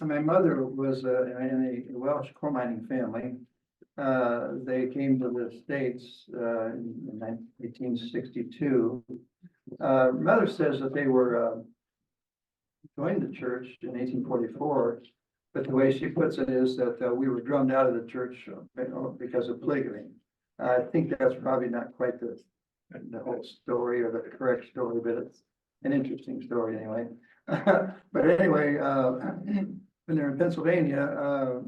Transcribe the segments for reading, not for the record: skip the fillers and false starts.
my mother was in a Welsh coal mining family. They came to the States in 1862. Mother says that they were joined the church in 1844, but the way she puts it is that we were drummed out of the church because of polygamy. I think that's probably not quite the whole story or the correct story, but it's an interesting story anyway. But anyway, when they're in Pennsylvania,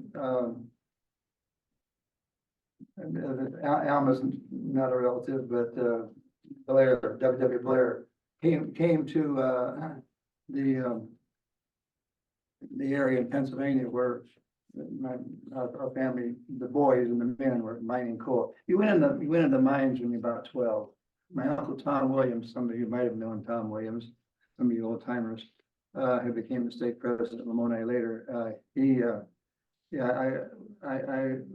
Alma's not a relative, but Blair, W.W. Blair, came to the area in Pennsylvania where our family, the boys and the men, were mining coal. You went in the mines when you're about 12. My uncle Tom Williams, some of you might have known Tom Williams, some of you old timers, who became the state president of Lamoni later.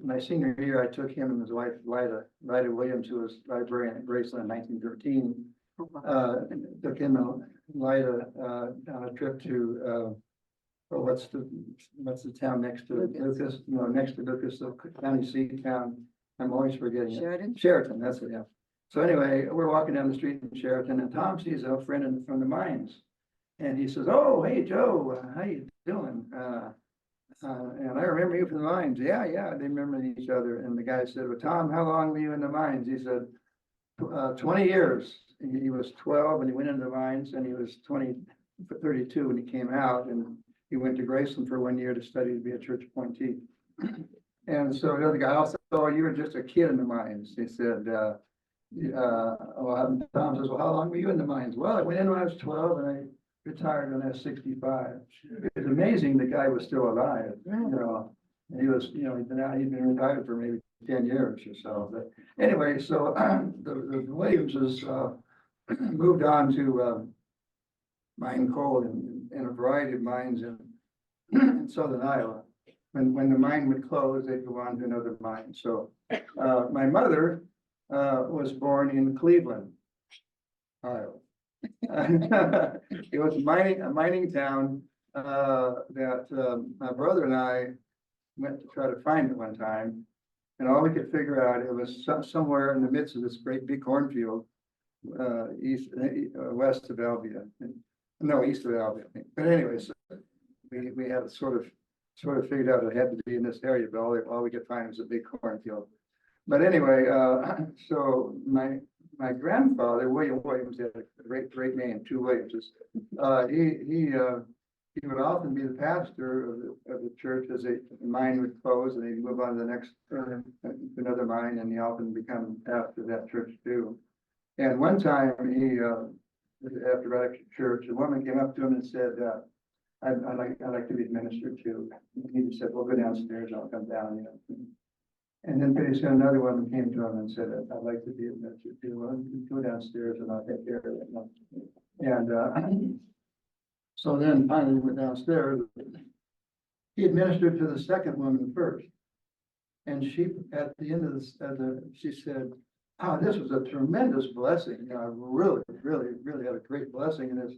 My senior year, I took him and his wife, Lida Williams, who was librarian at Graceland in 1913. Took him and Lida on a trip to, what's the town next to Lucas? No, next to Lucas, the county seat town. I'm always forgetting it. Sheraton, that's it, yeah. So anyway, we're walking down the street in Sheraton, and Tom sees a friend from the mines. And he says, "Oh, hey, Joe, how you doing? And I remember you from the mines." Yeah, they remember each other. And the guy said, "Well, Tom, how long were you in the mines?" He said, 20 years. He was 12 when he went into the mines, and he was 32 when he came out. And he went to Graceland for 1 year to study to be a church appointee. And so the other guy also, "Oh, you were just a kid in the mines." He said, Tom says, "Well, how long were you in the mines?" "Well, I went in when I was 12 and I retired when I was 65. It's amazing the guy was still alive, And he was, he'd been retired for maybe 10 years or so. But anyway, so the Williamses moved on to mine coal in a variety of mines in southern Iowa. When the mine would close, they'd go on to another mine. So my mother was born in Cleveland, Iowa. It was a mining town that my brother and I went to try to find it one time, and all we could figure out, it was somewhere in the midst of this great big cornfield, west of Albia, no, east of Albia. But anyway, so we had sort of figured out it had to be in this area, but all we could find was a big cornfield. But anyway, so my grandfather, William Williams, had a great name, two Williamses. He would often be the pastor of the church as a mine would close, and he'd move on to the next another mine, and he often become pastor of that church too. And one time after right after church, a woman came up to him and said, I'd like to be ministered to. And he just said, "Well, go downstairs, I'll come down." And then pretty soon another woman came to him and said, "I'd like to be ministered to." "Well, you go downstairs and I'll take care of it." And so then finally he went downstairs. He administered to the second woman first. And she, at the end of she said, "Oh, this was a tremendous blessing. I really had a great blessing in this."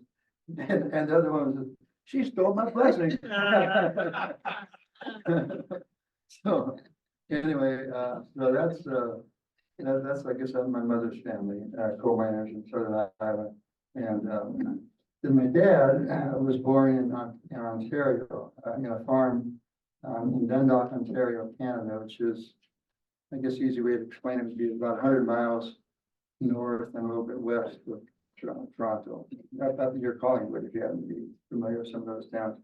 And the other one said, "She stole my blessing." So anyway, so that's I guess my mother's family, coal miners in southern Iowa. And then my dad was born in Ontario, in a farm in Dundalk, Ontario, Canada, which is, I guess, easy way to explain it would be about 100 miles north and a little bit west of Toronto. Not you're calling, but if you happen to be familiar with some of those towns.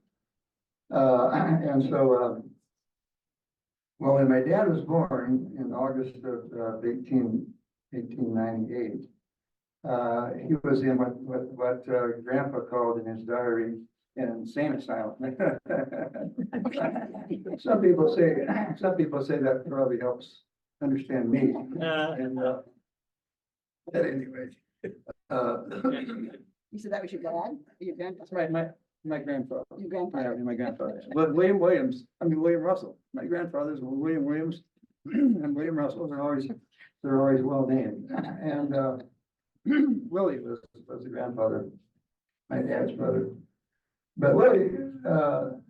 And so, well, when my dad was born in August of 1898, he was in what Grandpa called in his diary an insane asylum. Some people say that probably helps understand me. And but anyway, You said that was your dad? Your grandfather? that's my grandfather. Your grandfather? My grandfather. But William Russell. My grandfathers were William Williams and William Russell. They're always well named. And Willie was the grandfather, my dad's brother. But Willie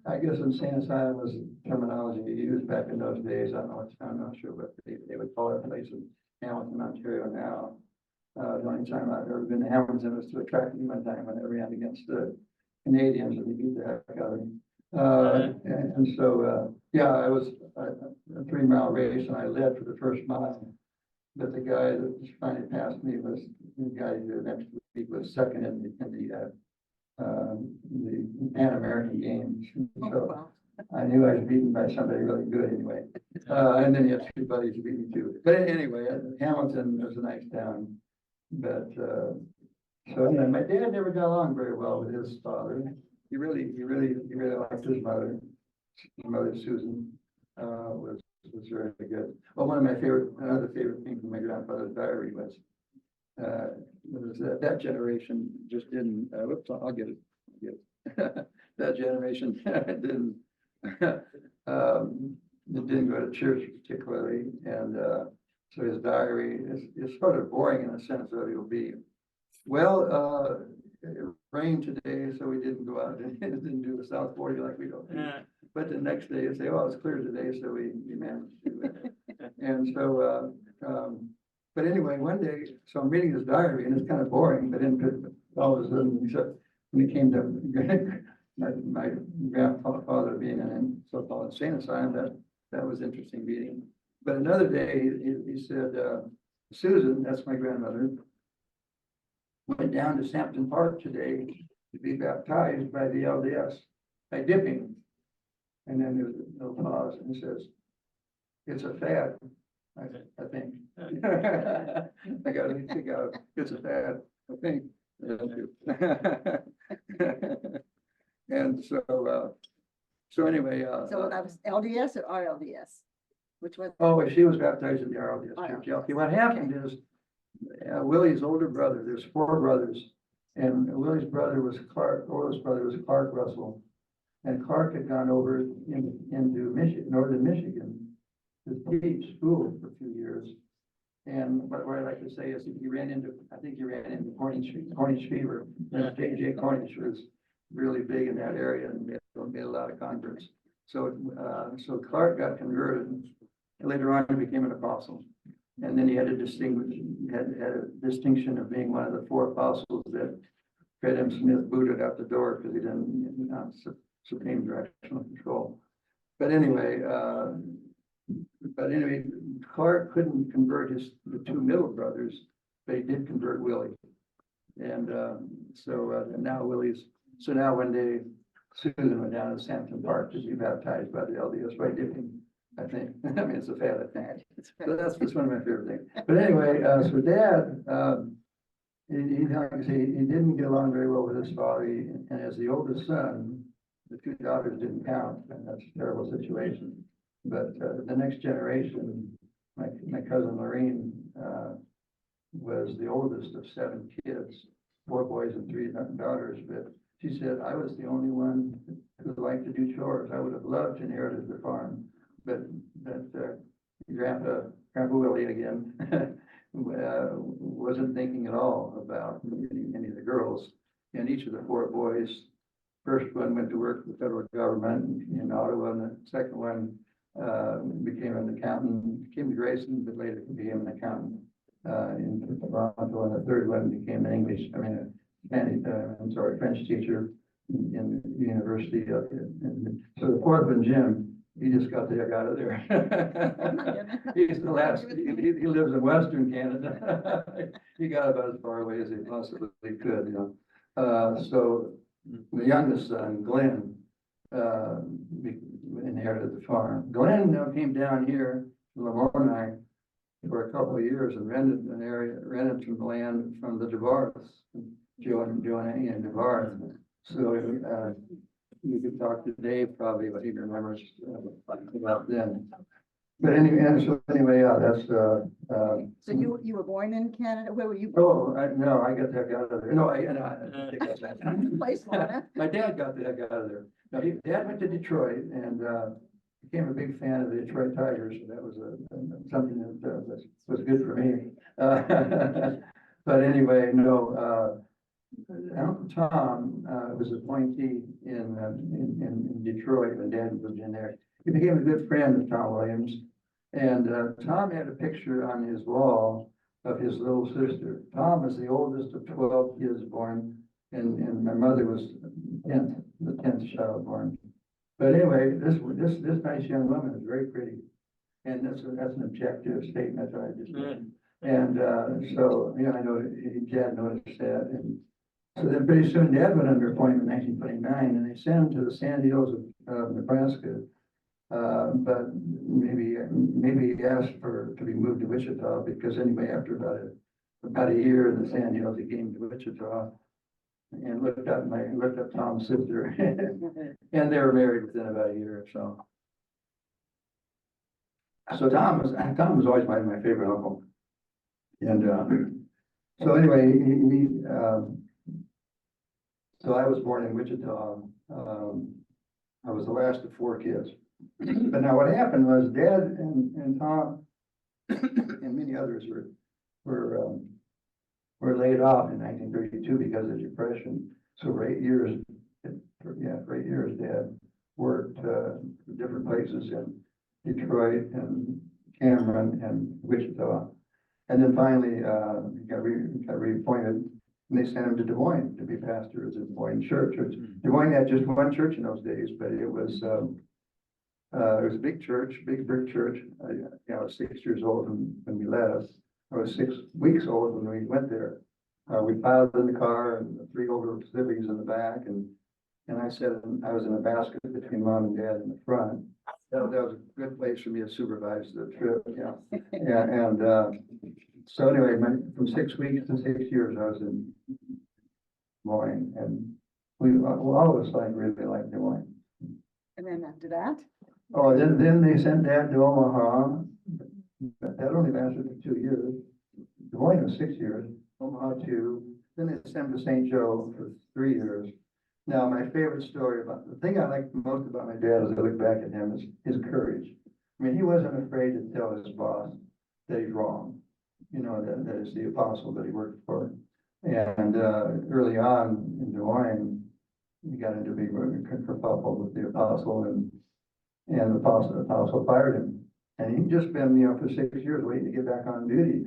I guess insane asylum was terminology used back in those days. I'm not sure what they would call it place in Hamilton, Ontario now. The only time I've ever been to Hamilton was to a track meet one time when they ran against the Canadians and they beat the heck out of me. And so, yeah, I was a 3 mile race and I led for the first mile. But the guy that finally passed me was the guy who next week was second in the Pan American Games. So I knew I was beaten by somebody really good anyway. And then he had 2 buddies who beat me too. But anyway, Hamilton was a nice town. But so anyway, my dad never got along very well with his father. He really liked his mother. His mother, Susan, was very good. Well, another favorite thing from my grandfather's diary was that generation just didn't, whoops, I'll get it. That generation didn't, it didn't go to church particularly. And so his diary is sort of boring in the sense that it will be, well, it rained today, so we didn't go out and didn't do the South 40 like we don't do. But the next day you say, oh, it's clear today, so we managed to do it. And so, but anyway, one day, so I'm reading his diary and it's kind of boring, but then all of a sudden, when it came to my grandfather being in a so-called insane asylum, that was interesting reading. But another day, he said, Susan, that's my grandmother, went down to Sampson Park today to be baptized by the LDS, by dipping. And then there's a little pause and he says, it's a fad, I think. I got to think out, it's a fad, I think. And so anyway. So that was LDS or RLDS? Which was? Oh, she was baptized in the RLDS church. Yeah. Okay, what happened is Willie's older brother, there's 4 brothers, and Willie's brother was Clark, oldest brother was Clark Russell. And Clark had gone over into Michigan, northern Michigan, to teach school for 2 years. And what I like to say is he ran into Cornish fever. And J.J. Cornish was really big in that area and made a lot of converts. So Clark got converted, and later on he became an apostle. And then he had a distinction of being one of the 4 apostles that Fred M. Smith booted out the door because he didn't supreme directional control. But anyway, Clark couldn't convert the 2 middle brothers, but he did convert Willie. And now one day Susan went down to Sampson Park to be baptized by the LDS by dipping, I think. I mean, it's a fad, I think. So that's just one of my favorite things. But anyway, so Dad, he didn't get along very well with his father, and as the oldest son, the 2 daughters didn't count, and that's a terrible situation. But the next generation, my cousin Lorraine was the oldest of 7 kids, 4 boys and 3 daughters. But she said, I was the only one who liked to do chores. I would have loved to inherit the farm, but Grandpa Willie again wasn't thinking at all about any of the girls. And each of the 4 boys, first one went to work for the federal government in Ottawa, and the second one became an accountant, came to Graceland, but later became an accountant in Toronto, and the third one became French teacher in the university. And so the 4th one, Jim, he just got the heck out of there. He's the last, he lives in Western Canada. He got about as far away as he possibly could, you know. So the youngest son, Glenn, inherited the farm. Glenn now came down here to Lamoni for a couple of years and rented some land from the DeVars, Joanne and DeVars. So you could talk to Dave probably what he remembers about then. But anyway, yeah, that's So you were born in Canada? Where were you born? Oh, no, I got the heck out of there. No, I take that back. Place, Florida. My dad got the heck out of there. No, Dad went to Detroit and became a big fan of the Detroit Tigers. So that was something that was good for me. But anyway, no. Uncle Tom, was an appointee in Detroit when Dad lived in there. He became a good friend of Tom Williams. And, Tom had a picture on his wall of his little sister. Tom was the oldest of 12 kids born, and my mother was the 10th child born. But anyway, this nice young woman is very pretty. And that's an objective statement that I just made. And, so, I know Dad noticed that. And so then pretty soon Dad went under appointment in 1929, and they sent him to the Sandy Hills of Nebraska. But maybe he asked to be moved to Wichita, because anyway, after about a year in the Sandy Hills, he came to Wichita and looked up Tom's sister, and they were married within about a year or so. So Tom was always my favorite uncle, and so anyway, so I was born in Wichita. I was the last of 4 kids. But now what happened was Dad and Tom and many others were laid off in 1932 because of depression. So for 8 years, Dad worked different places in Detroit and Cameron and Wichita. And then finally, he got reappointed, and they sent him to Des Moines to be pastor at the Des Moines church. Des Moines had just one church in those days, but it was a big church, big brick church. I was 6 years old when we left. I was 6 weeks old when we went there. We piled in the car, and the 3 older siblings in the back, and I I was in a basket between Mom and Dad in the front. That was a good place for me to supervise the trip. And so anyway, from 6 weeks to 6 years, I was in Des Moines, and all of us really liked Des Moines. And then after that? Oh, then they sent Dad to Omaha. That only lasted for 2 years. Des Moines was 6 years, Omaha 2. Then they sent him to St. Joe for 3 years. Now, my favorite story the thing I like most about my dad as I look back at him is his courage. I mean, he wasn't afraid to tell his boss that he's wrong. That is the apostle that he worked for. And early on in Des Moines, he got into big kerfuffle with the apostle, and the apostle fired him. And he'd just been, for 6 years waiting to get back on duty.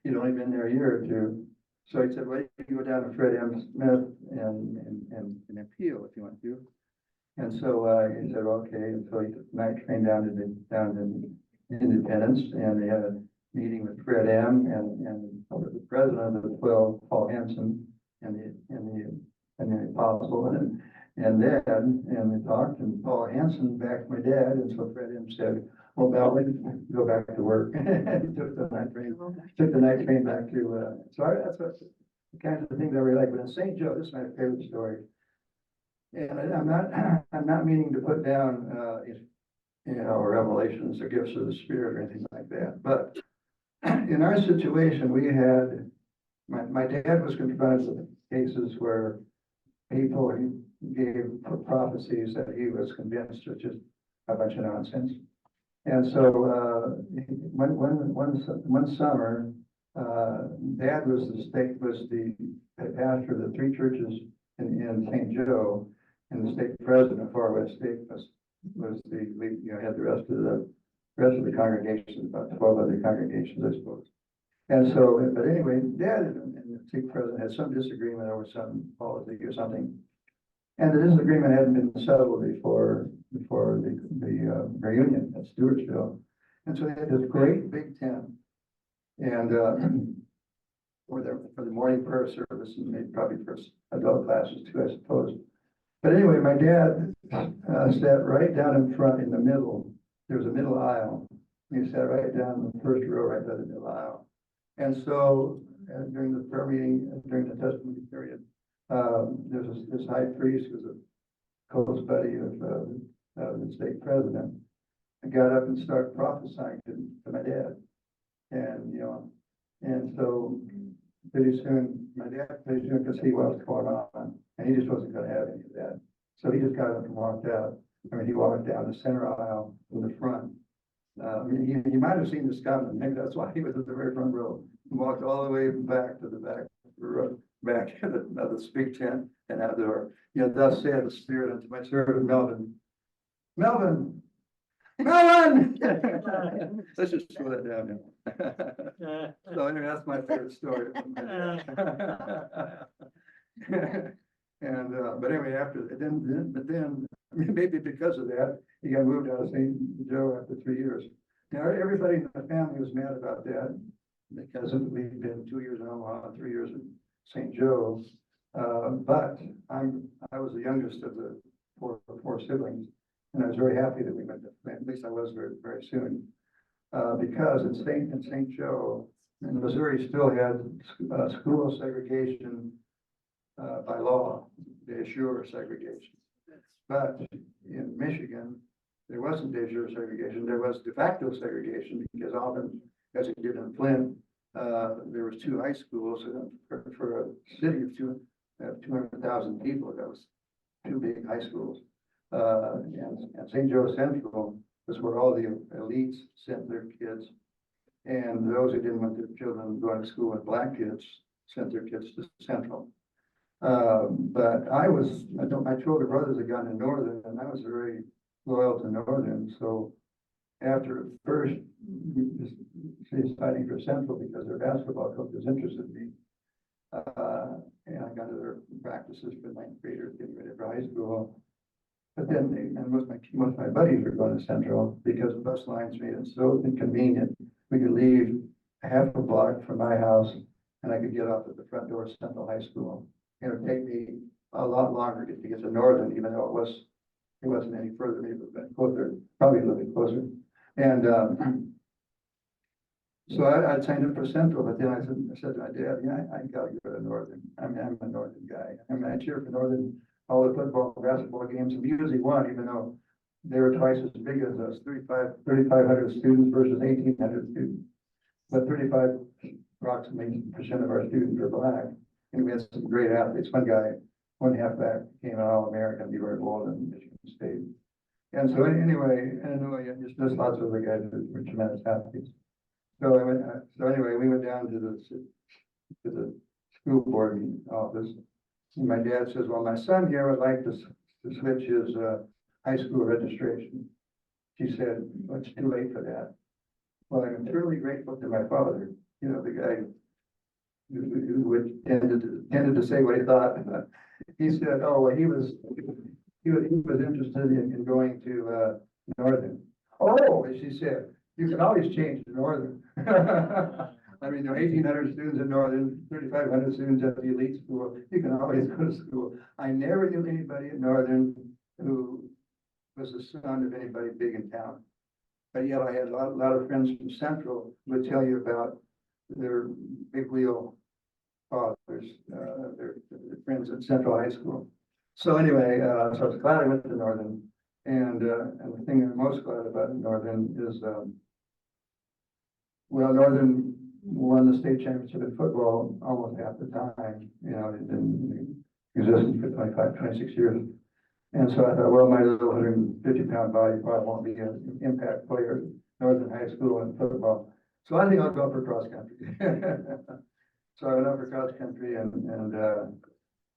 He'd only been there a year or 2. So he said, well, you can go down to Fred M. Smith and appeal if you want to. And so he said, okay. And so he took the night train down to Independence, and they had a meeting with Fred M. and the president of the 12, Paul Henson, and the apostle and Dad, and they talked, and Paul Henson backed my dad, and so Fred M. said, well, Valley, go back to work. He took the night train back to, that's the kind of things I really like. But in St. Joe, this is my favorite story. And I'm not meaning to put down, revelations or gifts of the Spirit or anything like that. But in our situation, we had, my dad was confronted with cases where people gave prophecies that he was convinced was just a bunch of nonsense. And so one summer, Dad was the pastor of the 3 churches in St. Joe, and the state president of Far West State was had the rest of the congregations, about 12 other congregations, I suppose. And so, but anyway, Dad and the state president had some disagreement over some policy or something. And the disagreement hadn't been settled before the reunion at Stewartsville. And so they had this great big tent, and for the morning prayer service, and maybe probably for adult classes too, I suppose. But anyway, my dad sat right down in front in the middle. There was a middle aisle. He sat right down in the first row, right by the middle aisle. And so during the prayer meeting, during the testimony period, there's this high priest who was a close buddy of the state president. I got up and started prophesying to my dad, and so pretty soon, because he was going on, and he just wasn't going to have any of that. So he just got up and walked out. I mean, he walked down the center aisle in the front. He might have seen this coming. Maybe that's why he was at the very front row. He walked all the way back to the back back at the speak tent and outdoor. You know, thus said the Spirit unto my servant Melvin. Melvin! Melvin! Let's just slow that down now. So anyway, that's my favorite story. And, but anyway, then, maybe because of that, he got moved out of St. Joe after 3 years. Now, everybody in the family was mad about that because we've been 2 years in Omaha, 3 years in St. Joe. But I was the youngest of the four siblings, and I was very happy that we went to, at least I was very, very soon. Because in St. Joe, and Missouri still had school segregation by law, de jure segregation. But in Michigan, there wasn't de jure segregation, there was de facto segregation, because often, as it did in Flint, there was 2 high schools for a city of 200,000 people. That was 2 big high schools. And St. Joe Central was where all the elites sent their kids. And those who didn't want their children going to school with black kids sent their kids to Central. But my two older brothers had gone to Northern, and I was very loyal to Northern. So after first deciding for Central because their basketball coach was interested in me, and I got to their practices for 9th graders getting ready for high school. But then, most of my buddies were going to Central because the bus lines made it so inconvenient. We could leave a half a block from my house, and I could get off at the front door of Central High School. It would take me a lot longer to get to Northern, even though it wasn't any further, maybe a bit closer, probably a little bit closer. And so I signed up for Central, but then I said to my dad, I gotta go to Northern. I'm a Northern guy. I cheer for Northern, all the football and basketball games, and we usually won, even though they were twice as big as us, 3,500 students versus 1,800 students. But approximately percent of our students were black. And we had some great athletes. One halfback became an All-American, we were bold in Michigan State. And so anyway, there's lots of other guys that were tremendous athletes. So anyway, we went down to the school board office. And my dad says, well, my son here would like to switch his high school registration. She said, well, it's too late for that. Well, I'm eternally grateful to my father, the guy who tended to say what he thought. He said, oh, well, he was interested in going to Northern. Oh, as she said, you can always change to Northern. I mean, 1,800 students at Northern, 3,500 students at the elite school. You can always go to school. I never knew anybody at Northern who was the son of anybody big in town. But yet I had a lot of friends from Central who would tell you about their big wheel fathers, their friends at Central High School. So anyway, so I was glad I went to Northern. And the thing I'm most glad about Northern is, Northern won the state championship in football almost half the time. It had been in existence for 26 years. And so I thought, well, my little 150-pound body probably won't be an impact player at Northern High School in football. So I think I'll go for cross country. So I went up for cross country, and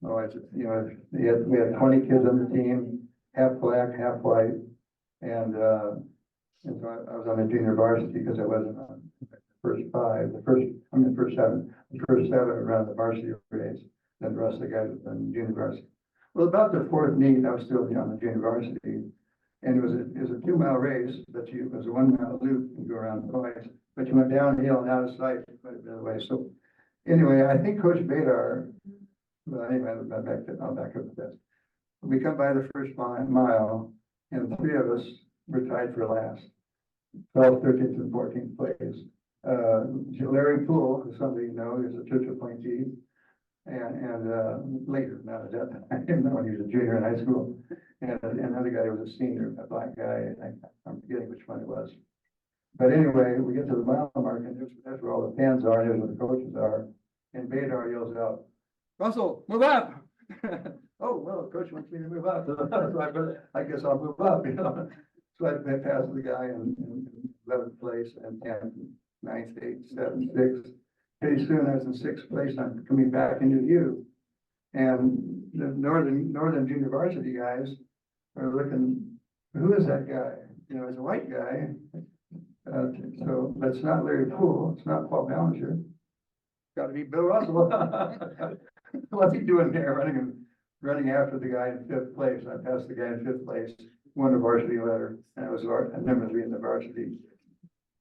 we had 20 kids on the team, half black, half white, and so I was on the junior varsity because I wasn't on the first seven around the varsity race. Then the rest of the guys were on junior varsity. Well, about the 4th meet, I was still on the junior varsity, and it was a 2-mile race, but it was a 1-mile loop and go around twice, but you went downhill and out of sight quite a bit of the way. So anyway, I think Coach Badar, well, anyway, I'll back up with this. We come by the first mile, and 3 of us were tied for last, 12th, 13th, and 14th place. Larry Poole, who somebody knows, is a church appointee. And later, not at that time, when he was a junior in high school, and another guy was a senior, a black guy, I'm forgetting which one it was. But anyway, we get to the mile mark, and that's where all the fans are, and there's where the coaches are, and Badar yells out, "Russell, move up!" Oh, well, coach wants me to move up, so I guess I'll move up, So I passed the guy in 11th place, and 10th, 9th, 8th, 7th, 6th. pretty soon I was in sixth place. I'm coming back into U. And the Northern University guys are looking, who is that guy? You know, it's a white guy. So, but it's not Larry Poole, it's not Paul Ballinger. Got to be Bill Russell. What's he doing there, running after the guy in fifth place? I passed the guy in fifth place, won the varsity letter, and I was number 3 in the varsity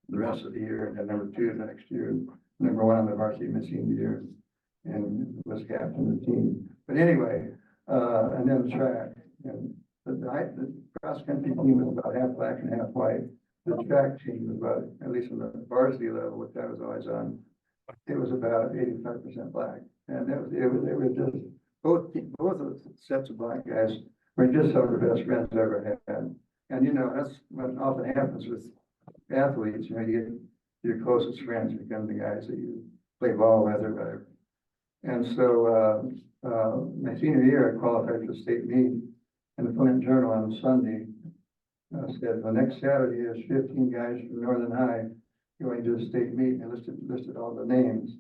the rest of the year, and then number 2 the next year, number 1 on the varsity my senior year, and was captain of the team. But anyway, and then the track, and the cross country team was about half black and half white. The track team was about, at least on the varsity level, which I was always on, it was about 85% black. And it was just, both of the sets of black guys were just some of the best friends I ever had. And you know, that's what often happens with athletes. You know, you get your closest friends become the guys that you play ball with or whatever. And so my senior year, I qualified for state meet, and the Flint Journal on Sunday said the next Saturday is 15 guys from Northern High going to the state meet, and listed all the names.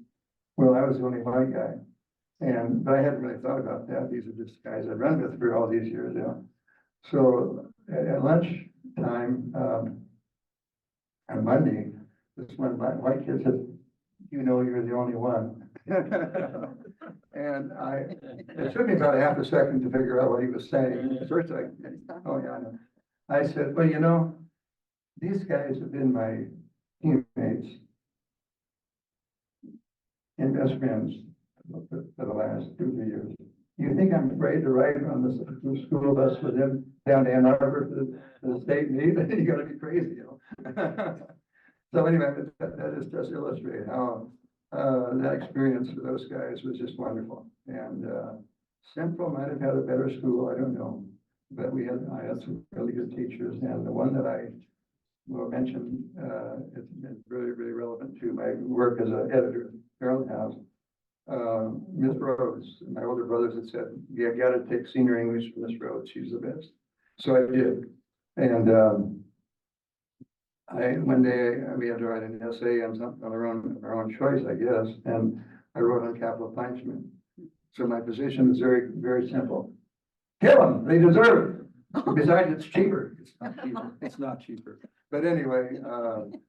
Well, I was the only white guy, but I hadn't really thought about that. These are just guys I'd run with for all these years, you know. So at lunch time on Monday, this one white kid said, "You know, you're the only one." And it took me about half a second to figure out what he was saying. First, oh yeah, I know. I said, well, you know, these guys have been my teammates and best friends for the last 2-3 years. You think I'm afraid to ride on the school bus with them down to Ann Arbor for the state meet? You gotta be crazy, you know. So anyway, that is just illustrate how that experience for those guys was just wonderful. And Central might have had a better school, I don't know. But I had some really good teachers, and the one that I will mention, it's really, really relevant to my work as an editor at Herald House. Miss Rhodes, my older brothers had said, you got to take senior English from Miss Rhodes, she's the best. So I did. And one day we had to write an essay on something on our own choice, I guess, and I wrote on capital punishment. So my position is very, very simple. Kill them, they deserve it. Besides, it's cheaper. It's not cheaper. It's not cheaper. But anyway,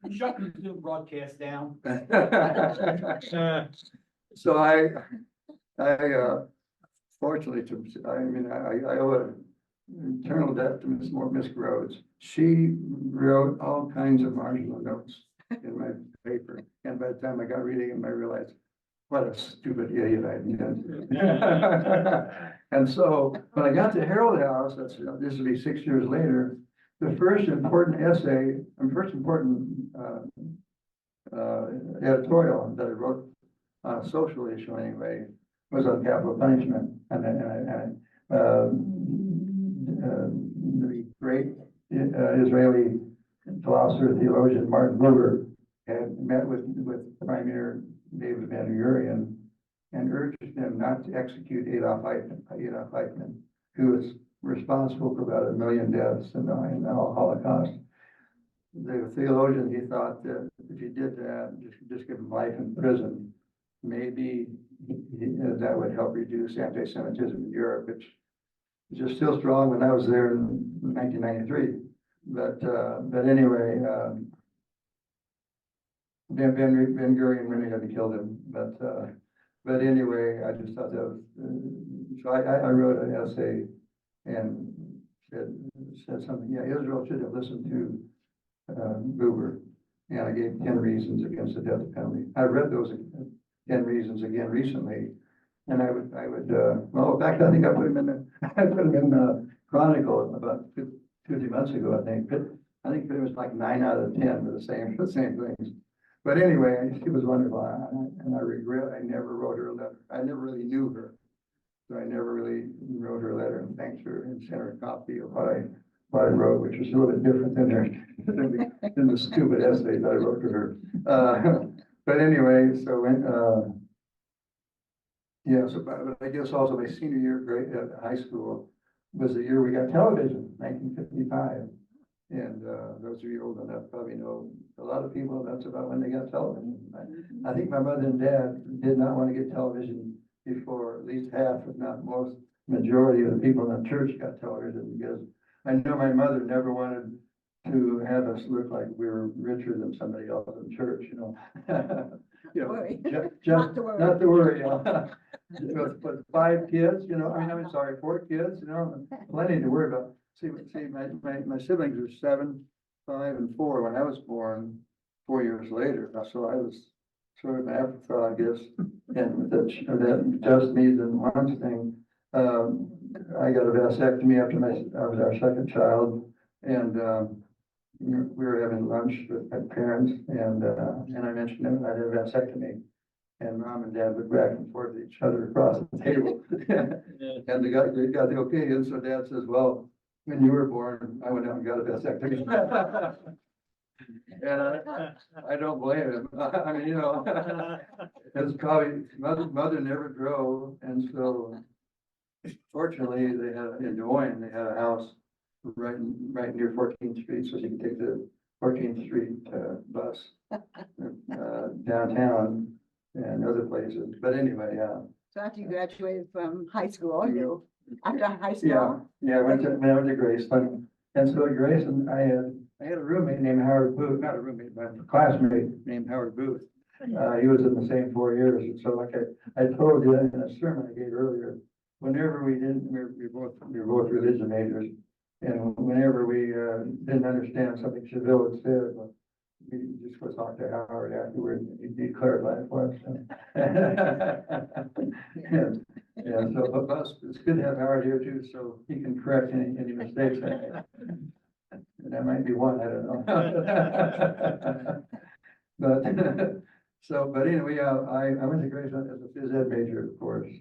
Shut the Zoom broadcast down. So I fortunately, I owe an eternal debt to Miss Rhodes. She wrote all kinds of marginal notes in my paper, and by the time I got reading them, I realized what a stupid idiot I did. And so when I got to Herald House, this will be 6 years later, the first important essay, editorial that I wrote on a social issue anyway, was on capital punishment. And the great Israeli philosopher, theologian, Martin Buber, had met with Prime Minister David Ben-Gurion and urged him not to execute Adolf Eichmann, who was responsible for about 1 million deaths in the Holocaust. The theologian, he thought that if he did that, just give him life in prison, maybe that would help reduce anti-Semitism in Europe, which is just still strong when I was there in 1993. But anyway, Ben-Gurion really had to kill him. But anyway, I just thought that was, so I wrote an essay and said something. Yeah, Israel should have listened to Buber, and I gave 10 reasons against the death penalty. I read those 10 reasons again recently, and I would well, in fact, I think I put them in Chronicle about 2-3 months ago. I think it was like 9 out of 10 were the same things. But anyway, it was wonderful, and I regret I never wrote her a letter. I never really knew her, so I never really wrote her a letter and thanked her and sent her a copy of what I wrote, which was a little bit different than the stupid essay that I wrote to her. But anyway, so but I guess also my senior year at high school was the year we got television, 1955. And, those of you old enough probably know, a lot of people, that's about when they got television. I think my mother and dad did not want to get television before at least half, if not most, majority of the people in the church got television, because I know my mother never wanted to have us look like we were richer than somebody else in church, you know. You know, Worry. just, Not to worry. not to worry, you know. With 5 kids, you know, I'm sorry, 4 kids, you know, plenty to worry about. See, my siblings were 7, 5, and 4 when I was born, 4 years later. So I was sort of an afterthought, I guess. And that just needs and wants thing. I got a vasectomy after I was our second child, and we were having lunch with my parents, and I mentioned it, I had a vasectomy. And mom and dad looked back and forth at each other across the table. And they got the okay, and so dad says, well, when you were born, I went out and got a vasectomy. And I don't blame him. I mean, you know, it's probably, mother never drove, and so fortunately, they had, in Des Moines, they had a house right near 14th Street, so you can take the 14th Street bus downtown and other places. But anyway, So after you graduated from high school, after high school? yeah, I went to Graceland. And so at Graceland, I had a roommate named Howard Booth, not a roommate, but a classmate named Howard Booth. He was in the same 4 years. And so like I told you in a sermon I gave earlier, whenever we were both religion majors. And whenever we didn't understand something Cheville had said, we just go talk to Howard afterward, and he clarified for us. And so it's good to have Howard here too, so he can correct any mistakes. And that might be one, I don't know. But anyway, I went to Graceland as a phys ed major, of course.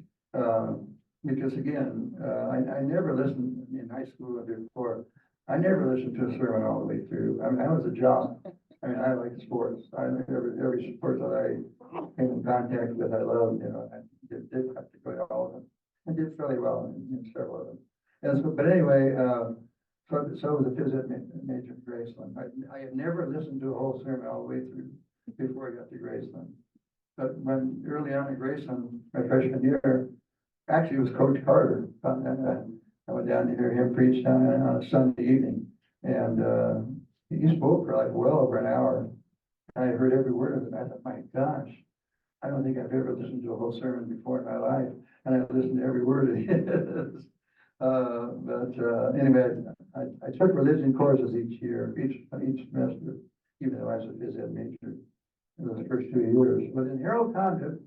Because again, I never listened in high school or before. I never listened to a sermon all the way through. I mean, I was a jock. I mean, I like sports. Every sport that I came in contact with, I loved, you know, I did practically all of them. I did fairly well in several of them. And so, but anyway, so I was a phys ed major at Graceland. I had never listened to a whole sermon all the way through before I got to Graceland. But when early on at Graceland, my freshman year, actually, it was Coach Carter. I went down to hear him preach down on a Sunday evening, and he spoke for like well over an hour. I heard every word of it. I thought, my gosh, I don't think I've ever listened to a whole sermon before in my life, and I listened to every word of his. But anyway, I took religion courses each year, each semester, even though I was a phys ed major in those first 2 years. But in Harold Condit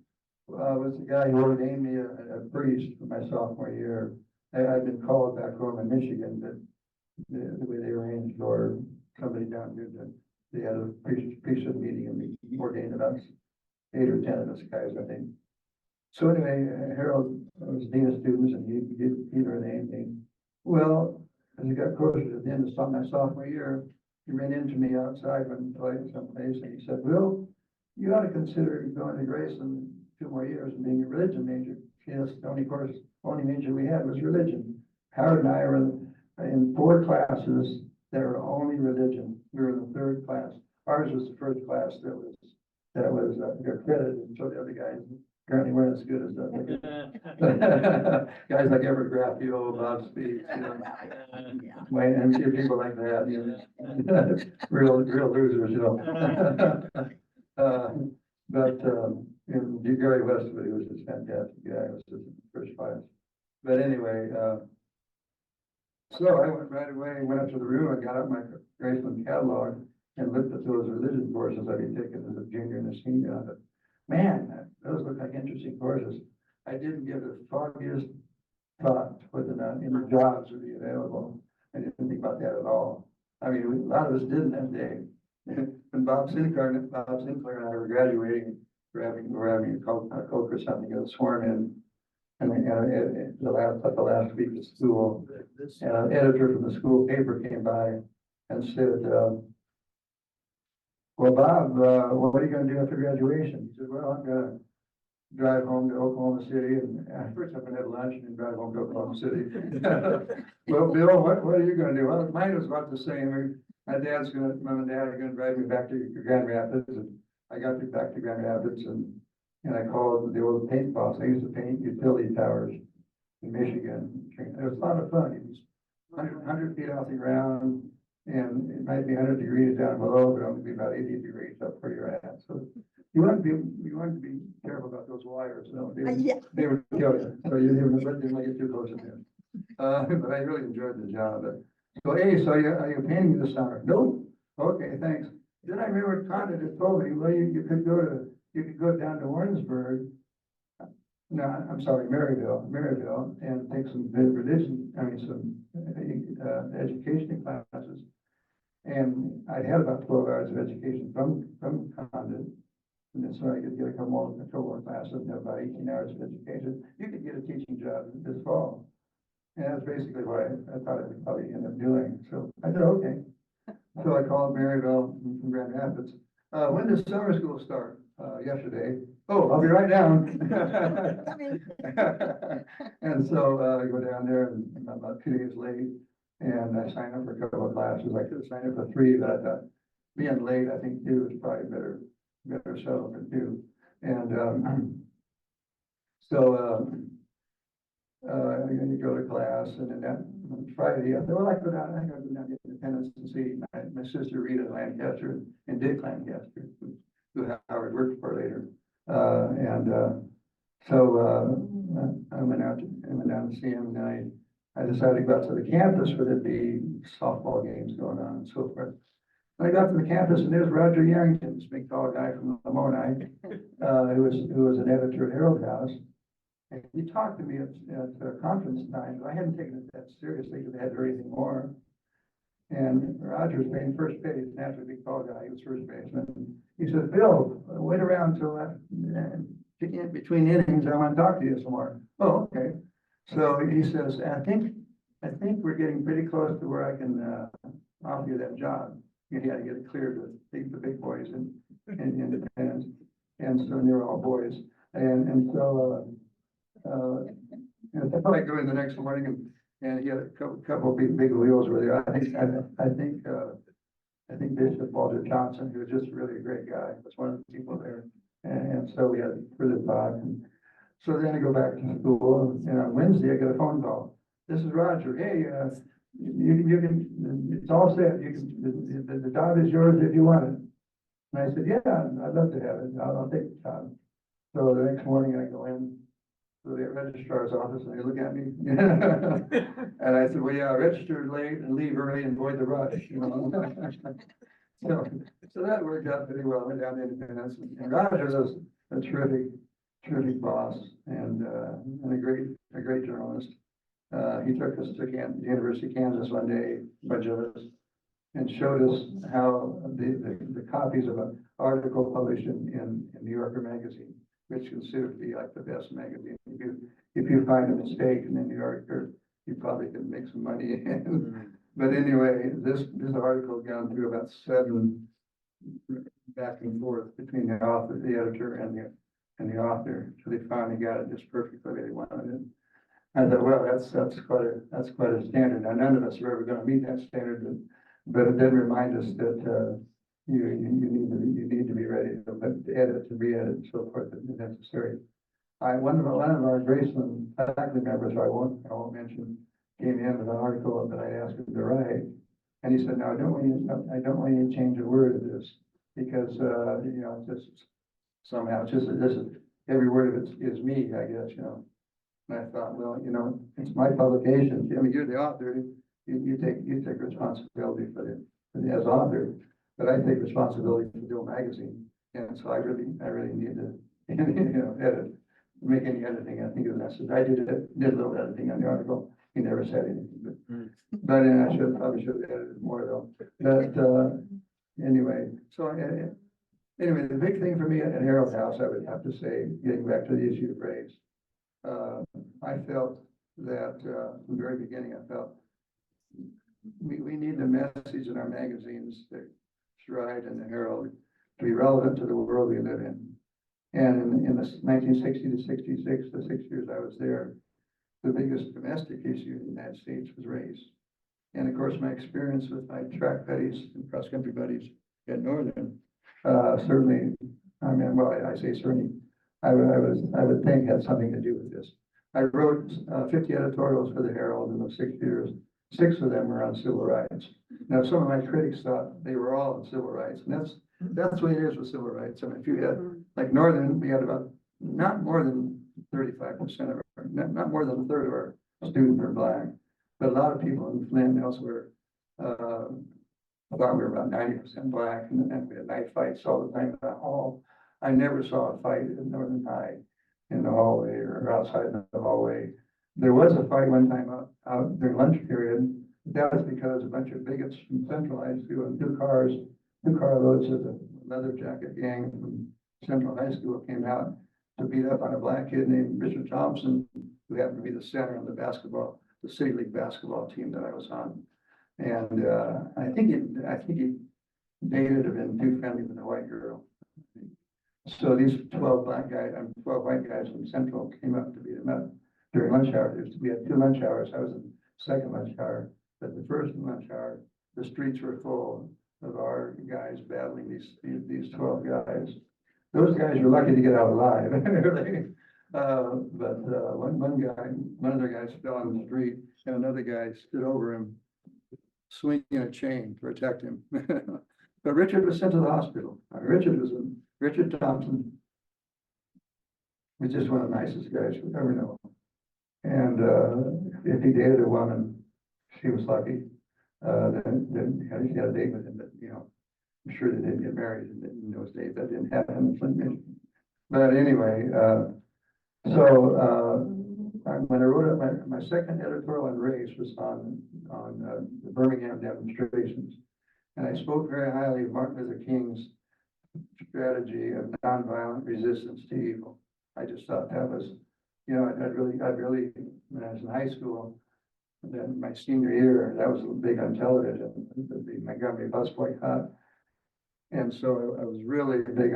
was the guy who ordained me a priest for my sophomore year. I'd been called back home in Michigan, but the way they arranged for somebody down here that they had a priesthood meeting and he ordained us, 8 or 10 of us guys, I think. So anyway, Harold was dean of students and he ordained me. Well, as we got closer to the end of my sophomore year, he ran into me outside someplace and he said, "Will, you ought to consider going to Graceland 2 more years and being a religion major." Yes, the only major we had was religion. Howard and I were in 4 classes that were only religion. We were in the 3rd class. Ours was the first class that was accredited, and so the other guys apparently weren't as good as the guys like Everett Graffio, Bob Speed, you know, and a few people like that, you know, real losers, you know. And Gary Westwood, he was just fantastic guy. It was just first class. But anyway, so I went right away, went up to the room and got out my Graceland catalog and looked at those religion courses I'd been taking as a junior and a senior. I thought, man, those look like interesting courses. I didn't give the foggiest thought to whether or not any jobs would be available. I didn't think about that at all. I mean, a lot of us didn't that day. When Bob Sinclair and I were graduating, we're having a Coke or something, got sworn in. And the last week of school, and an editor from the school paper came by and said, "Well, Bob, what are you going to do after graduation?" He said, "Well, I'm going to drive home to Oklahoma City, and first I'm gonna have lunch and then drive home to Oklahoma City. Well, Bill, what are you gonna do? Well, mine was about the same. Mom and Dad are gonna drive me back to Grand Rapids, and I got me back to Grand Rapids, and I called the old paint boss. I used to paint utility towers in Michigan. It was a lot of fun. It was 100 feet off the ground, and it might be 100 degrees down below, but only be about 80 degrees up where you're at. So you want to be careful about those wires. So Yeah. they would kill you. So you didn't get too close to them. But I really enjoyed the job. So, hey, so are you painting this summer? No. Okay, thanks. Then I remember Conda just told me, well, you could go down to Warrensburg. No, I'm sorry, Maryville, and take some education classes. And I had about 12 hours of education from Conda. And then so I could get a couple more classes and have about 18 hours of education. You could get a teaching job this fall. And that's basically what I thought I would probably end up doing. So I said, okay. So I called Maryville from Grand Rapids. When does summer school start? Yesterday. Oh, I'll be right down. And so I go down there, and I'm about 2 days late, and I sign up for a couple of classes. I could have signed up for 3, but I thought being late, I think 2 is probably better settle for 2. And I'm going to go to class, and then that on Friday, I thought, well, I go down to Independence and see my sister Rita Lancaster and Dick Lancaster, who Howard worked for later. I went down to see him, and I decided to go out to the campus where there'd be softball games going on and so forth. When I got to the campus, and there's Roger Yarrington, this big tall guy from Lamoni, who was an editor at Herald House. And he talked to me at conference times. I hadn't taken it that seriously because I hadn't heard anything more. And Roger was playing first base, naturally big tall guy, he was first baseman. He said, Bill, wait around till in between innings, I want to talk to you some more. Oh, okay. So he says, I think we're getting pretty close to where I can offer you that job. You had to get it cleared to take the big boys in Independence. And so they were all boys. And so I go in the next morning, and he had a couple of big wheels were there. I think Bishop Walter Johnson, who was just really a great guy, was one of the people there. And so we had a further talk. And so then I go back to school, and on Wednesday I get a phone call. This is Roger. Hey, you can, it's all set. You can, the job is yours if you want it. And I said, yeah, I'd love to have it. I'll take the job. So the next morning I go in to the registrar's office, and they look at me. And I said, well, yeah, register late and leave early and avoid the rush, you know. So that worked out pretty well. I went down to Independence, and Roger was a terrific boss, and a great journalist. He took us to the University of Kansas one day, a bunch of us, and showed us how the copies of an article published in New Yorker magazine, which considered to be like the best magazine. If you find a mistake in the New Yorker, you probably can make some money. But anyway, this article gone through about 7 back and forth between the author, the editor, and the author, so they finally got it just perfectly the way they wanted it. I thought, well, that's quite a standard. Now, none of us are ever going to meet that standard, but it did remind us that you need to be ready to edit, to re-edit, and so forth if necessary. One of our Graceland faculty members, I won't mention, came in with an article that I asked him to write, and he said, "No, I don't want you to change a word of this because just somehow this is every word of it is me, I guess, you know." And I thought, well, it's my publication. I mean, you're the author. You take responsibility for it as author, but I take responsibility for Bill Magazine, and so I really need to edit, make any editing I think is necessary. I did a little editing on the article. He never said anything, but I probably should have edited more though. But anyway, anyway, the big thing for me at Herald House, I would have to say, getting back to the issue of race. I felt that from the very beginning, I felt we need the message in our magazines, the Stride and the Herald, to be relevant to the world we live in. And in the 1960 to 66, the 6 years I was there, the biggest domestic issue in the United States was race. And of course, my experience with my track buddies and cross-country buddies at Northern, certainly, I mean, well, I say certainly, I would think had something to do with this. I wrote 50 editorials for the Herald in those 6 years. 6 of them were on civil rights. Now, some of my critics thought they were all on civil rights, and that's what it is with civil rights. I mean, if you had, like Northern, we had about not more than 35% of our, not more than a third of our students were Black, but a lot of people in Flint and elsewhere thought we were about 90% Black, and we had night fights all the time in the hall. I never saw a fight at Northern High in the hallway or outside the hallway. There was a fight one time out during lunch period. That was because a bunch of bigots from Central High School and two carloads of the leather jacket gang from Central High School came out to beat up on a Black kid named Richard Thompson, who happened to be the center of the City League basketball team that I was on. And I think he dated have been too friendly with a white girl. So these 12 black guys and 12 white guys from Central came up to beat him up during lunch hour. We had 2 lunch hours. I was in the second lunch hour, but the first lunch hour, the streets were full of our guys battling these 12 guys. Those guys were lucky to get out alive. But one of their guys fell on the street, and another guy stood over him, swinging a chain to protect him. But Richard was sent to the hospital. Richard Thompson was just one of the nicest guys you'll ever know. And if he dated a woman, she was lucky. Then he had a date with him, but I'm sure they didn't get married in those days. That didn't happen in Flint, Michigan. But anyway, when I wrote up my second editorial on race was on the Birmingham demonstrations, and I spoke very highly of Martin Luther King's strategy of nonviolent resistance to evil. I just thought that was, I'd really, when I was in high school, then my senior year, that was big on television, the Montgomery bus boycott. And so I was really big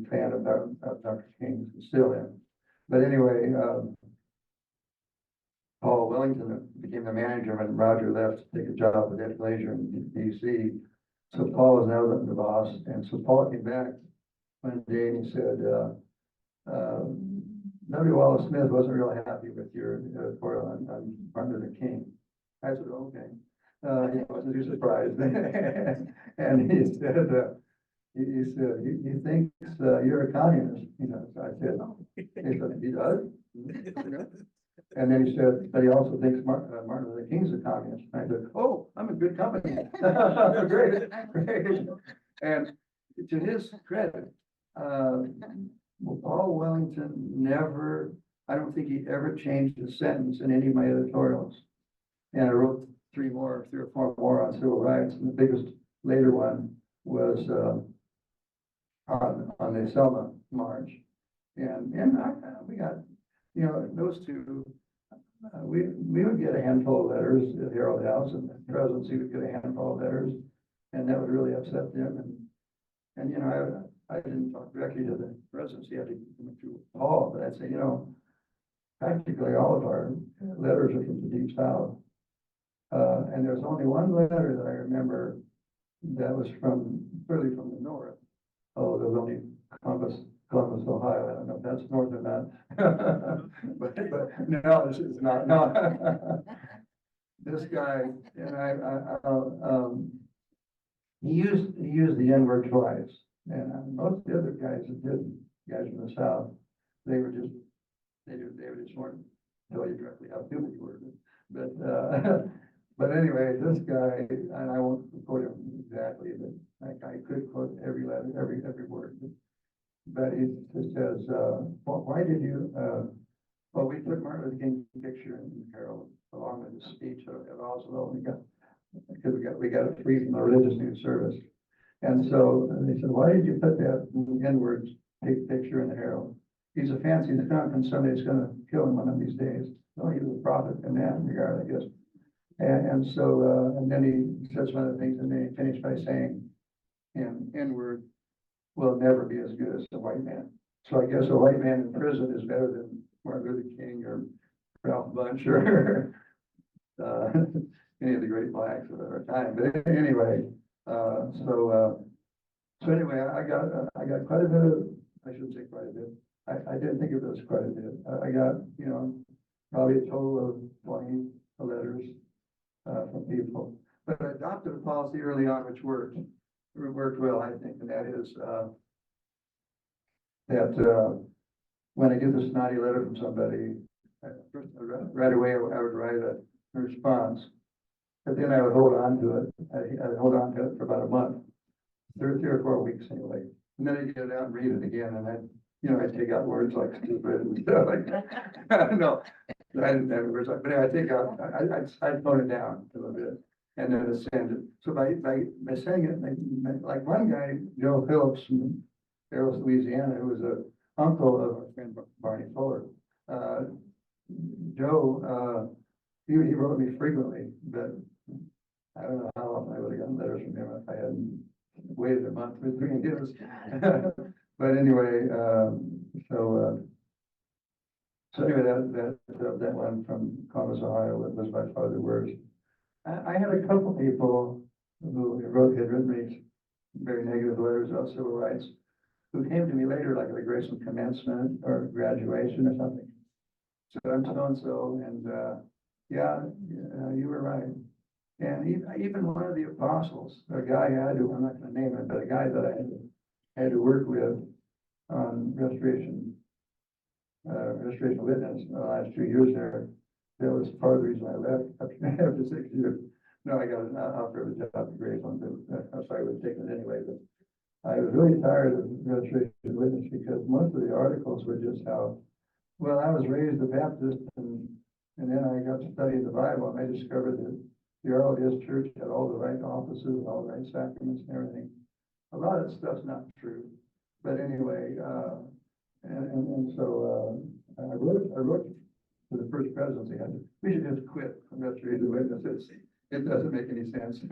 fan of Dr. King, still am. But anyway, Paul Wellington became the manager when Roger left to take a job with Ed Glazier in DC. So Paul was now the boss. And so Paul came back one day and he said, W. Wallace Smith wasn't real happy with your editorial on Martin Luther King. I said, okay. He wasn't too surprised. And he said, he thinks you're a communist. So I said, he does? And then he said, but he also thinks Martin Luther King's a communist. And I said, oh, I'm in good company. Great. And to his credit, Paul Wellington never, I don't think he ever changed a sentence in any of my editorials. And I wrote 3 or 4 more on civil rights. And the biggest later one was on the Selma March. And we got, those two, we would get a handful of letters at Herald House, and the presidency would get a handful of letters, and that would really upset them. And I didn't talk directly to the presidency, I had to come through Paul, but I'd say, practically all of our letters are from the Deep South. And there's only one letter that I remember that was clearly from the North. Oh, there's only Columbus, Ohio. I don't know if that's north or not. but no, this is not. No. This guy and he used the N-word twice, and most of the other guys that did, guys from the South, they weren't tell you directly how stupid you were, but anyway, this guy, and I won't quote him exactly, but I could quote every letter, every word. But it just says, well, why did you, well, we took Martin Luther King's picture in the Herald along with his speech at Oslo, because we got it free from the religious news service. And so they said, why did you put that N-word picture in the Herald? He's a fancy skunk and somebody's going to kill him one of these days. So he was a prophet in that regard, I guess. And so, and then he says one of the things, and then he finished by saying, N-word will never be as good as the white man. So I guess a white man in prison is better than Martin Luther King or Ralph Bunche or uh, any of the great blacks of our time. But anyway, so anyway, I got quite a bit of, I shouldn't say quite a bit. I didn't think of it as quite a bit. I got, probably a total of 20 letters from people. But I adopted a policy early on which worked well, I think, and that is that when I get this snotty letter from somebody, right away I would write a response, but then I would hold on to it. I would hold on to it for about a month, three or 4 weeks anyway, and then I get it out and read it again, and I take out words like stupid and stuff like that. I don't know. I didn't have words like, but anyway, I take out, I'd tone it down a little bit and then send it. So by saying it, like one guy, Joe Phillips from Paris, Louisiana, who was a uncle of our friend Barney Fuller. Joe, he wrote me frequently, but I don't know how often I would have gotten letters from him if I hadn't waited a month between his. But anyway, so anyway, that one from Columbus, Ohio, was by far the worst. I had a couple people who had written me very negative letters about civil rights, who came to me later, like at a Graceland commencement or graduation or something. So I'm so-and-so, and you were right. And even one of the apostles, a guy I'm not going to name him, but a guy that I had to work with on restoration witness in the last 2 years there. That was part of the reason I left after 6 years. No, I got an offer of a job at Graceland, but so I would have taken it anyway. But I was really tired of restoration witness because most of the articles were just how, well, I was raised a Baptist and then I got to study the Bible and I discovered that the RLDS Church had all the right offices, all the right sacraments and everything. A lot of that stuff's not true. But anyway, so I wrote to the first presidency, we should just quit from restoration witnesses. It doesn't make any sense.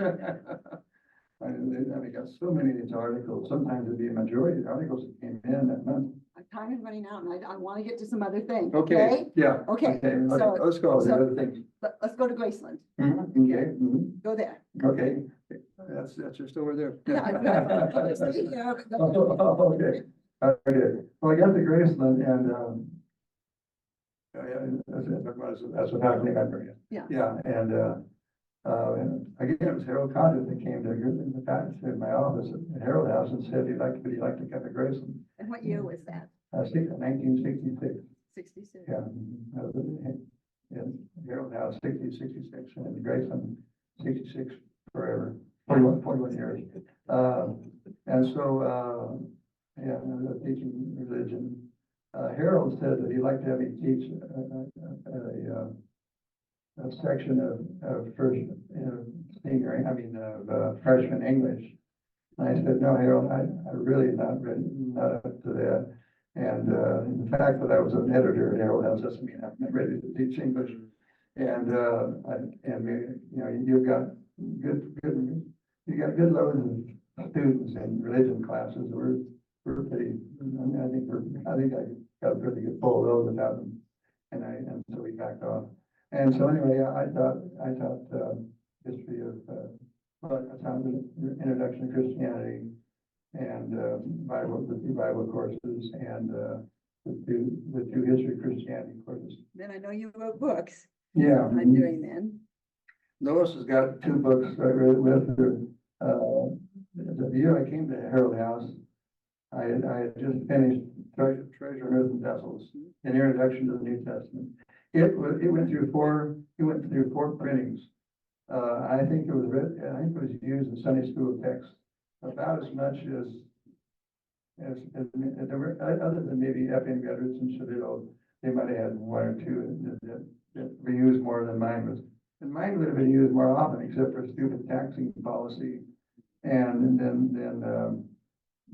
I mean, got so many of these articles. Sometimes it'd be a majority of the articles that came in that month. My time is running out and I want to get to some other things. Okay, yeah. Okay, so let's go with the other things. let's go to Graceland. Okay. Go there. Okay, that's just over there. Stay here, but go- Okay, okay. Well, I got to Graceland and that's what happening. Yeah, and again, it was Harold Condit that came to my office at Harold House and said, would you like to come to Graceland? And what year was that? 1966. 66. Yeah. In Harold House, 66, and Graceland, 66 forever, 41 years. And so, I was teaching religion. Harold said that he'd like to have me teach a section of first, freshman English. And I said, no, Harold, I really not up to that. And the fact that I was an editor at Harold House doesn't mean I'm ready to teach English. And you've got good loads of students in religion classes. We're pretty. I think I got a pretty good pull of those without them. And so we backed off. And so anyway, I taught history of I taught the introduction to Christianity and the Bible courses and the two history of Christianity courses. Then I know you wrote books. Yeah. I'm doing then. Lois has got 2 books I wrote with her. The year I came to Harold House, I had just finished Treasure and Earthen Vessels, an introduction to the New Testament. It went through 4 printings. I think it was used in Sunday school text about as much as there were, other than maybe F.M. Goodrich and Chaville, they might have had 1 or 2 that were used more than mine was. And mine would have been used more often, except for stupid taxing policy. And then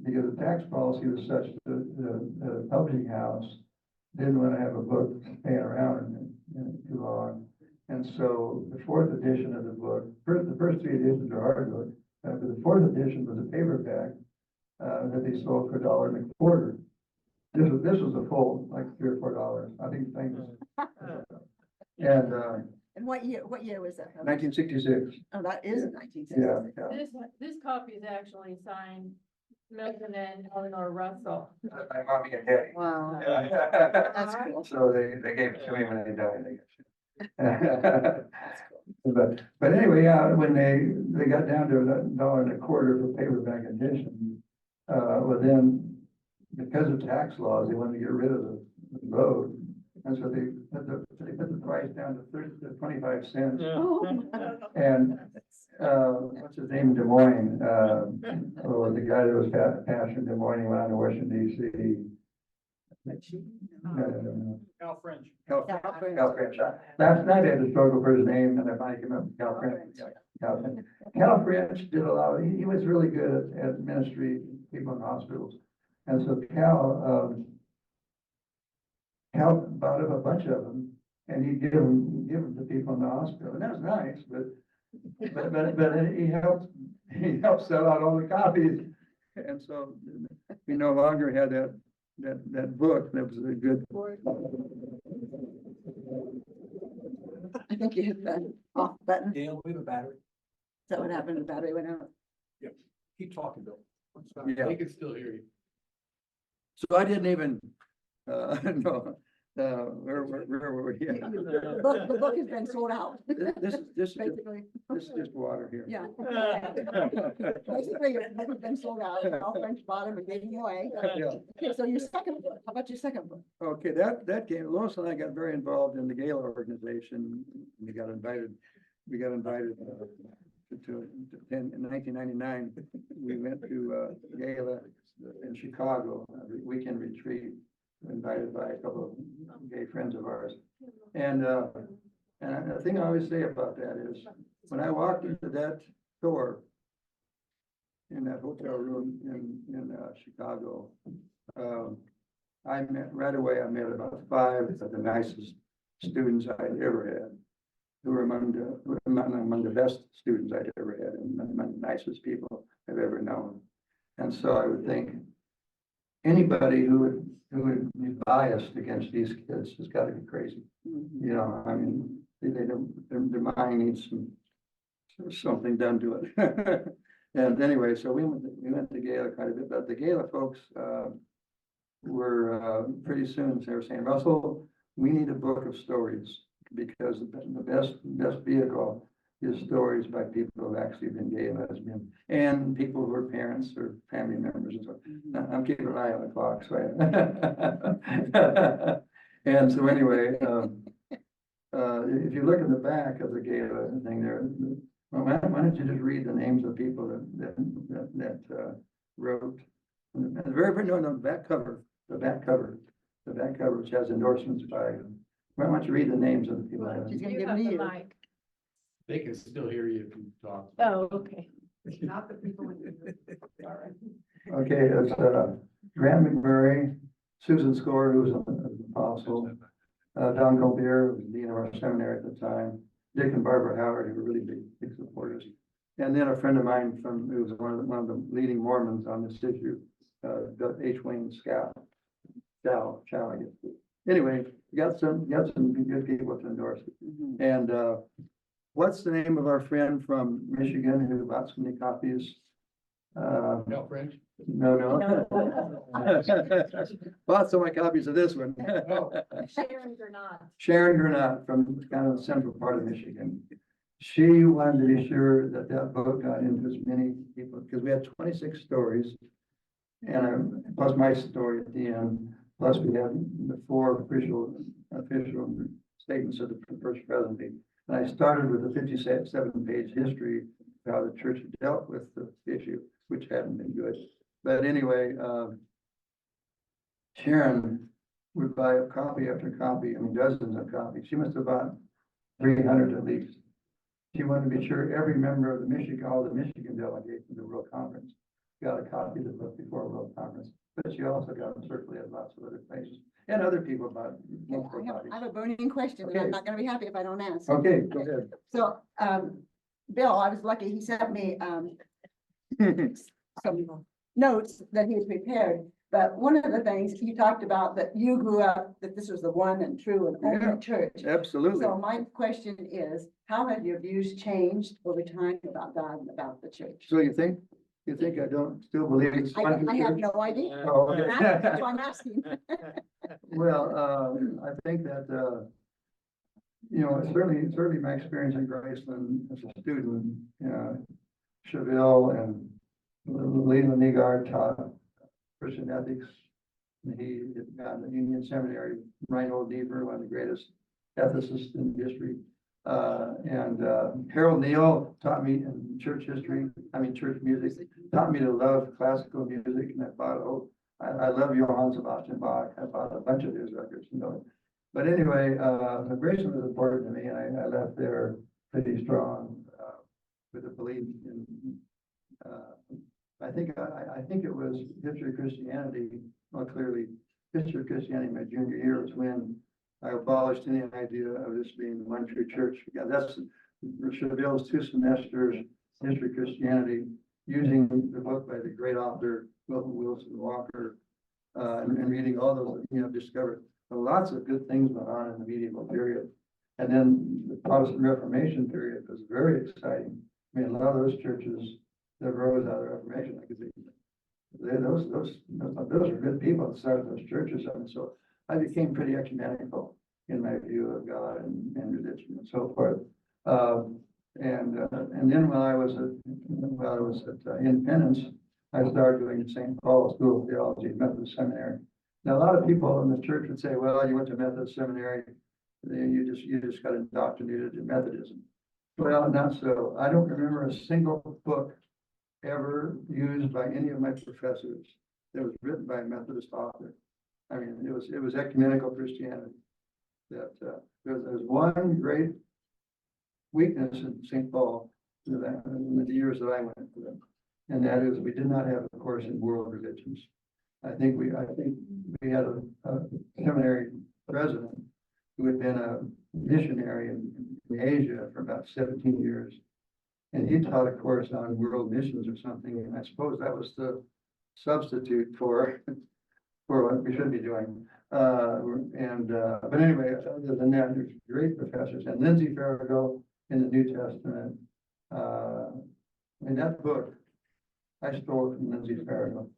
because the tax policy was such that the publishing house didn't want to have a book staying around too long. And so the 4th edition of the book, the first 3 editions are hardbook, but the 4th edition was a paperback that they sold for $1.25. This was a full, like $3 or $4, I think, things. And, And what year was that? 1966, Oh, that is nineteen yeah, sixty-six. yeah. This copy is actually signed Milton and Eleanor Russell. My mommy and daddy. Wow, That's that's cool. So they gave it to me when they died, I guess. That's cool. But anyway, yeah, when they got down to $1.25 for paperback edition, well then, because of tax laws, they wanted to get rid of the road. And so they put the price down to 25 cents. Oh. And, what's his name in Des Moines? The guy that was pastor in Des Moines, he went on to Washington DC. No. Al French. Cal French. French. Last night I had to struggle for his name and I finally came up with Cal French. Cal French did a lot, he was really good at ministry, people in hospitals. And so Cal bought up a bunch of them and he'd give them to people in the hospital. And that was nice, but he helped sell out all the copies. And so we no longer had that book. That was a good. I think you hit the off button. Is Dale, we have a battery. that what happened? The battery went out. Keep talking, Bill. Yeah. They can still hear you. So I didn't even, know, where were we? The book has been sold out, This is basically. just water here. Yeah. Basically, the book has been sold out. All French bought them and gave them away. Yeah. Okay, so your second book, how about your second book? Okay, that came, Lois and I got very involved in the Gala organization. We got invited in 1999, we went to Gala in Chicago, a weekend retreat, invited by a couple of gay friends of ours. And the thing I always say about that is, when I walked into that door in that hotel room in Chicago, I met about 5 of the nicest students I'd ever had, who were among the best students I'd ever had and among the nicest people I've ever known. And so I would think anybody who would be biased against these kids has got to be crazy. You know, I mean, their mind needs something done to it. And anyway, so we went to Gala quite a bit, but the Gala folks were pretty soon, they were saying, Russell, we need a book of stories, because the best vehicle is stories by people who have actually been gay and lesbian, and people who are parents or family members and so on. I'm keeping an eye on the clock, so and so anyway, if you look in the back of the Gala thing there, well, why don't you just read the names of people that wrote the very no, the back cover, which has endorsements by. Why don't you read the names of the people? She's gonna You give have me the you. mic. They can still hear you if you talk. Oh, okay. Not the people in the. All right. Okay, it's Grant McMurray, Susan Score, who was an apostle, Don Colbier, who was dean of our seminary at the time, Dick and Barbara Howard, who were really big supporters, and then a friend of mine who was one of the leading Mormons on this issue, H. Wayne Chow, I guess. Anyway, you got some good people to endorse it. And what's the name of our friend from Michigan who bought so many copies? No French? No. Bought so many copies of this one. Sharon or not. Sharon Granat from kind of the central part of Michigan. She wanted to be sure that book got into as many people, because we had 26 stories, and plus my story at the end. Plus, we had the 4 official statements of the first presidency. And I started with a 57-page history of how the church had dealt with the issue, which hadn't been good. But anyway, Sharon would buy a copy after copy, I mean, dozens of copies. She must have bought 300 at least. She wanted to be sure every member of all the Michigan delegates to the World Conference got a copy of the book before World Conference. But she also got them circulated lots of other places, and other people bought multiple copies. I have a burning question, and I'm not gonna be happy if I don't ask. Okay, go ahead. So, Bill, I was lucky, he sent me, some notes that he had prepared, But one of the things you talked about, that you grew up, that this was the one and true and Yeah. only church. Absolutely. So my question is, how have your views changed over time about God and about the church? So you think I don't still believe it's I one have church? no idea. Oh, okay. That's why I'm asking. Well, I think that, certainly my experience in Graceland as a student, Cheville and Leland Negard taught Christian ethics. And he got in the Union Seminary, Reinhold Niebuhr, one of the greatest ethicists in history. Harold Neal taught me in church music, taught me to love classical music, and I love Johann Sebastian Bach. I bought a bunch of his records, But anyway, Graceland was important to me, and I left there pretty strong, with a belief in, I think it was history of Christianity. Well, clearly, history of Christianity, my junior year was when I abolished any idea of this being one true church. Yeah, that's Cheville's 2 semesters, history of Christianity, using the book by the great author, Wilson Walker, and reading all those, discovered lots of good things went on in the medieval period. And then the Protestant Reformation period was very exciting. I mean, a lot of those churches that rose out of the Reformation, those are good people that started those churches. And so I became pretty ecumenical in my view of God and religion and so forth. And then while I was at Independence, I started doing St. Paul School of Theology, Methodist Seminary. Now, a lot of people in the church would say, well, you went to Methodist Seminary, then you just got indoctrinated in Methodism. Well, not so. I don't remember a single book ever used by any of my professors that was written by a Methodist author. I mean, it was ecumenical Christianity. That there's one great weakness in St. Paul in the years that I went to them, and that is we did not have a course in world religions. I think we had a seminary president who had been a missionary in Asia for about 17 years. And he taught a course on world missions or something, and I suppose that was the substitute for what we should be doing. But anyway, other than that, there's great professors. And Lindsay Farrago in the New Testament, in that book, I stole it from Lindsay Farrago.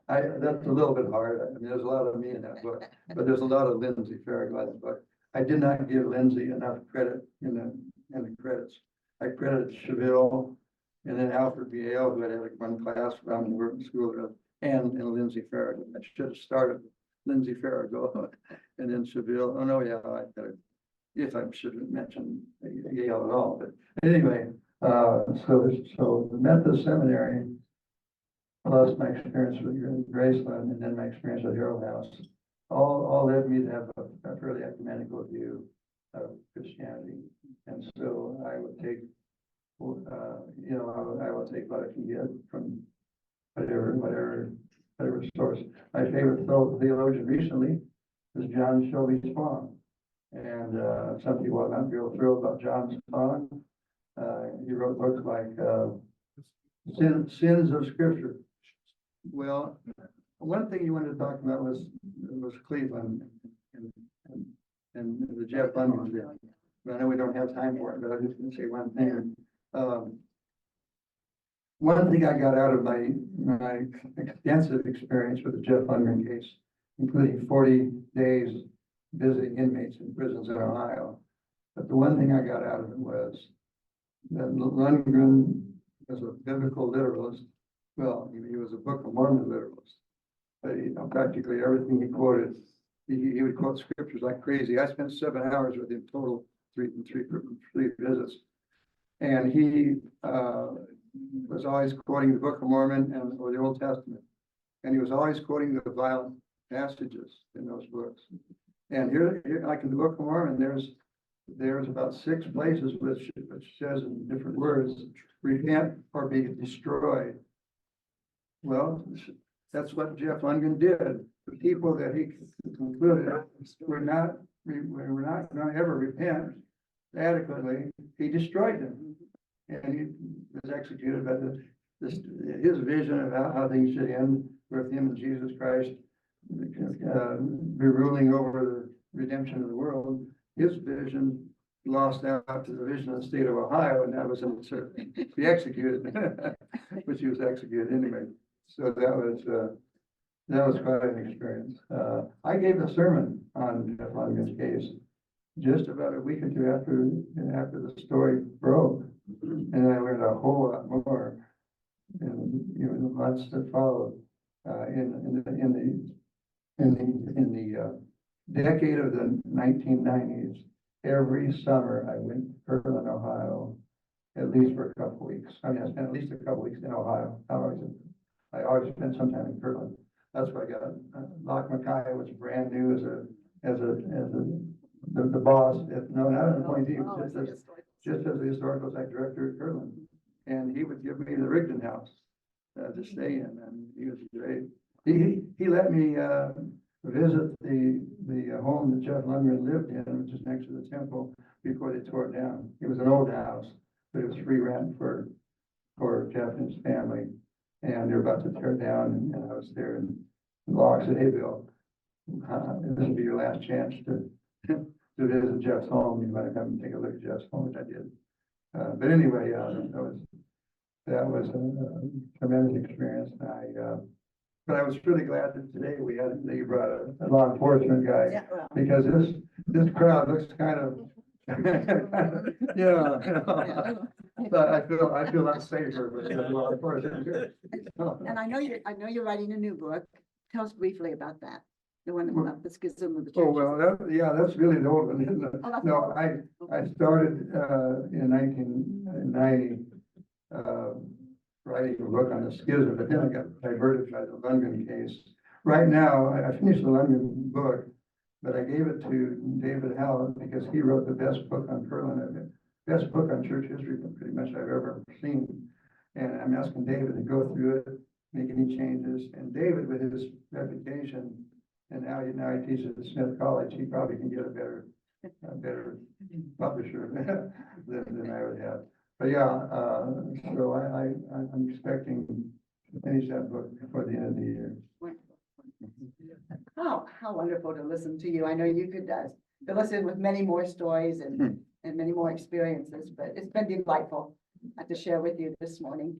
That's a little bit hard. I mean, there's a lot of me in that book, but there's a lot of Lindsay Farrago in that book. I did not give Lindsay enough credit in the credits. I credited Cheville and then Alfred B. Ale, who had one class around the work school, and Lindsay Farrago. I should have started Lindsay Farrago and then Cheville. Oh, no, yeah, if I should have mentioned Yale at all. But anyway, so the Methodist Seminary, plus my experience with Graceland and then my experience at Harold House, all led me to have a fairly ecumenical view of Christianity. And so I would take, I will take what I can get from whatever source. My favorite theologian recently is John Shelby Spong. And some people are not real thrilled about John Spong. He wrote books like Sins of Scripture. Well, one thing you wanted to talk about was Cleveland and the Jeff London deal. I know we don't have time for it, but I'm just going to say one thing. One thing I got out of my extensive experience with the Jeff Lundgren case, including 40 days visiting inmates in prisons in Ohio, but the one thing I got out of it was that Lundgren was a biblical literalist. Well, he was a Book of Mormon literalist, but practically everything he quoted, he would quote scriptures like crazy. I spent 7 hours with him total, three visits, and he was always quoting the Book of Mormon or the Old Testament, and he was always quoting the violent passages in those books. And here like in the Book of Mormon, there's about 6 places which says in different words, repent or be destroyed. Well, that's what Jeff Lundgren did. The people that he concluded were not going to ever repent adequately, he destroyed them. And he was executed by this, his vision of how things should end with him and Jesus Christ be ruling over the redemption of the world. His vision lost out to the vision of the state of Ohio, and that was to be executed, which he was executed anyway. So that was quite an experience. I gave a sermon on Jeff Lundgren's case just about a week or two after the story broke, and I learned a whole lot more in the months that followed. In the decade of the 1990s, every summer I went to Kirtland, Ohio, at least for a couple weeks. I mean, I spent at least a couple weeks in Ohio. I always spent some time in Kirtland. That's why I got Loch Mackay was brand new as the boss. No, not an appointee, just as the historical site director at Kirtland, and he would give me the Rigdon house to stay in, and he was great. He let me visit the home that Jeff Lundgren lived in, which is next to the temple, before they tore it down. It was an old house, but it was free rent for Jeff and his family. And they were about to tear it down, and I was there, and Locke said, "Hey, Bill, this will be your last chance to visit Jeff's home. You might come and take a look at Jeff's home," which I did. But anyway, that was a tremendous experience. But I was really glad that today they brought a law enforcement guy, Yeah, well. because this crowd looks kind of, yeah. But I feel a lot safer with the law enforcement here. And I know you're writing a new book. Tell us briefly about that. The one about the schism of the churches. Oh, well, that's really the old one, isn't it? Oh, that's No, the I started in 1990 writing a book on the schism, but then I got diverted by the Lundgren case. Right now, I finished the Lundgren book, but I gave it to David Howell because he wrote the best book on Kirtland, best book on church history pretty much I've ever seen. And I'm asking David to go through it, make any changes. And David, with his reputation, and now he teaches at Smith College, he probably can get a better publisher than I would have. But yeah, so I'm expecting to finish that book before the end of the year. How wonderful to listen to you. I know you could fill us in with many more stories and many more experiences, but it's been delightful to share with you this morning.